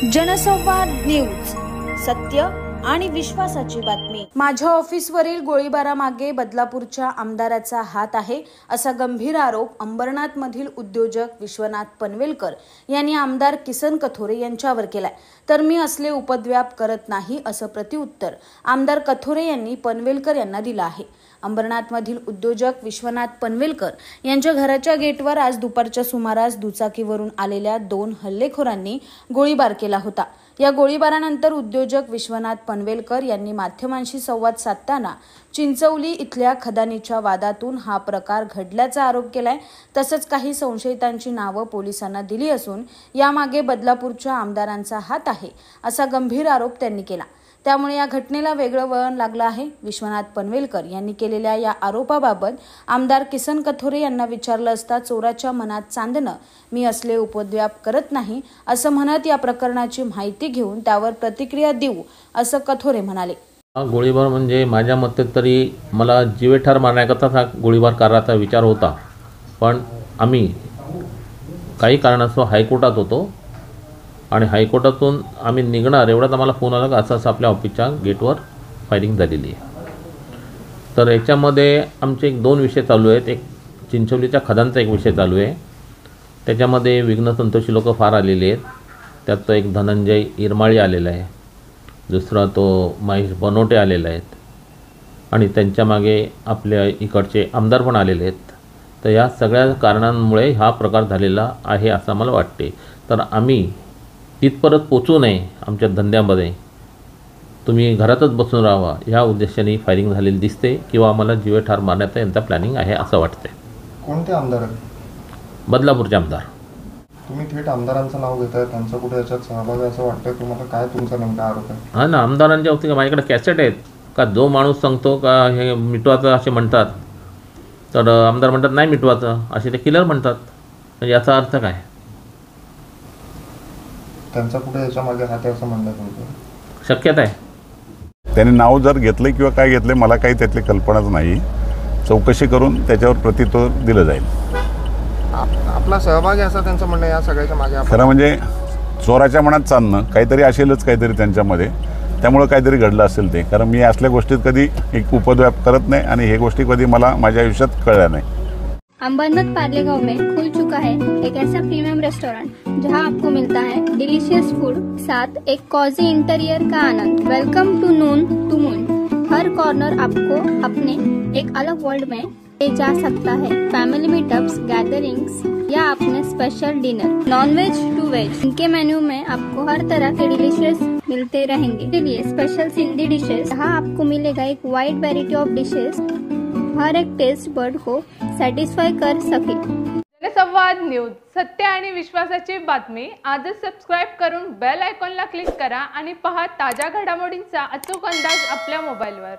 जनसंवाद न्यूज, सत्य आणि विश्वासाची बातमी। माझ्या ऑफिसवरील गोळीबारामागे बदलापूरच्या आमदाराचा हात आहे, असा गंभीर आरोप अंबरनाथ मधील उद्योजक विश्वनाथ पनवेलकर यांनी आमदार किसन कथोरे यांच्यावर केलाय। तर मी असले उपद्व्याप करत नाही, असं प्रत्युत्तर आमदार कथोरे यांनी पनवेलकर यांना दिलं आहे। अंबरनाथ मधील उद्योजक विश्वनाथ पनवेलकर यांच्या घराच्या गेटवर आज दुपारच्या सुमारास दुचाकीवरून आलेल्या 2 हल्लेखोरांनी गोळीबार केला होता। या गोळीबारानंतर उद्योजक विश्वनाथ पनवेलकर यांनी माध्यमांशी संवाद साधताना चिंचवली इथल्या खदानीच्या वादातून हा प्रकार घडल्याचा आरोप केलाय। तसंच काही संशयितांची नावं पोलिसांना दिली असून यामागे बदलापूरच्या आमदारांचा हात आहे, असा गंभीर आरोप त्यांनी केला। त्यामुळे या घटनेला वेगळं वळण लागलं आहे। विश्वनाथ पनवेलकर यांनी केलेल्या या आरोपाबाबत आमदार किसन कथोरे यांना विचारलं असता चोराच्या मनात चांदणं, मी असले उपद्व्याप करत नाही, असं म्हणत या प्रकरणाची माहिती घेऊन त्यावर प्रतिक्रिया देऊ, असं कथोरे म्हणाले। गोळीबार म्हणजे माझ्या मते तरी मला जीवेठार मारण्याकरता हा गोळीबार करायचा विचार होता, पण आम्ही काही कारणास्तव हायकोर्टात होतो आणि हायकोर्टातून आम्ही निघणार एवढाच आम्हाला फोन आला की असं आपल्या ऑफिसच्या गेटवर फायरिंग झालेली आहे। तर याच्यामध्ये आमचे 2 विषय चालू आहेत। एक चिंचवलीच्या खदानचा एक विषय चालू आहे, त्याच्यामध्ये विघ्न संतोषी लोक फार आलेले आहेत। त्यात तो एक धनंजय इरमाळी आलेला आहे, दुसरा तो महेश बनोटे आलेला आहेत आणि त्यांच्या मागे आपल्या इकडचे आमदार पण आलेले आहेत। तर या सगळ्या कारणांमुळे हा प्रकार झालेला आहे असं मला वाटते। तर आम्ही तिथपर्यंत पोचू नये आमच्या धंद्यामध्ये, तुम्ही घरातच बसून राहावा ह्या उद्देशाने फायरिंग झालेली दिसते किंवा आम्हाला जीवेठार मारण्याचा यांचा प्लॅनिंग आहे असं वाटते। कोणते आमदार आहेत? बदलापूरचे आमदार। तुम्ही थेट आमदारांचं नाव घेताय, त्यांचा कुठे याच्यात सहभाग आहे असं वाटतंय तुम्हाला? काय तुमचा नेमका आरोप आहे? हां ना, आमदारांच्या बाबतीत माझ्याकडे कॅसेट आहेत का जो माणूस सांगतो का हे मिटवाचं असे म्हणतात, तर आमदार म्हणतात नाही मिटवाचं, असे ते किलर म्हणतात। म्हणजे याचा अर्थ काय? त्यांचा कुठे याच्या मागे हात आहे असं म्हणलं तुमचं? शक्यता आहे। त्यांनी नाव जर घेतलं किंवा काय घेतले मला काही त्यातली कल्पनाच नाही। चौकशी करून त्याच्यावर प्रत्युत्तर दिलं जाईल। आपला सहभाग आहे असं त्यांचं म्हणणं या सगळ्याच्या मागे? खरं म्हणजे चोराच्या मनात चालणं काहीतरी असेलच काहीतरी त्यांच्यामध्ये, त्यामुळे काहीतरी घडलं असेल ते। कारण मी असल्या गोष्टीत कधी एक उपद्व्याप करत नाही आणि हे गोष्टी कधी मला माझ्या आयुष्यात कळल्या नाही। अंबरनाथ पार्ले गांव में खुल चुका है एक ऐसा प्रीमियम रेस्टोरेंट जहां आपको मिलता है डिलीशियस फूड, साथ एक कॉजी इंटीरियर का आनंद। Welcome to Noon to Moon. हर कॉर्नर आपको अपने एक अलग वर्ल्ड में ले जा सकता है। फैमिली मीटअप्स, गैदरिंग्स या अपने special dinner, non veg to veg, इनके मेन्यू में आपको हर तरह के डिलीशियस मिलते रहेंगे। इसके लिए स्पेशल सिंधी डिशेस, यहाँ आपको मिलेगा एक वाइड वेराइटी ऑफ डिशेस, हर एक टेस्ट बर्ड को सॅटिस्फाय कर सके। जनसंवाद न्यूज, सत्य आणि विश्वासाची बातमी। आजच सबस्क्राइब करून बेल आयकॉनला क्लिक करा आणि पहा ताज्या घडामोडींचा अचूक अंदाज आपल्या मोबाईलवर।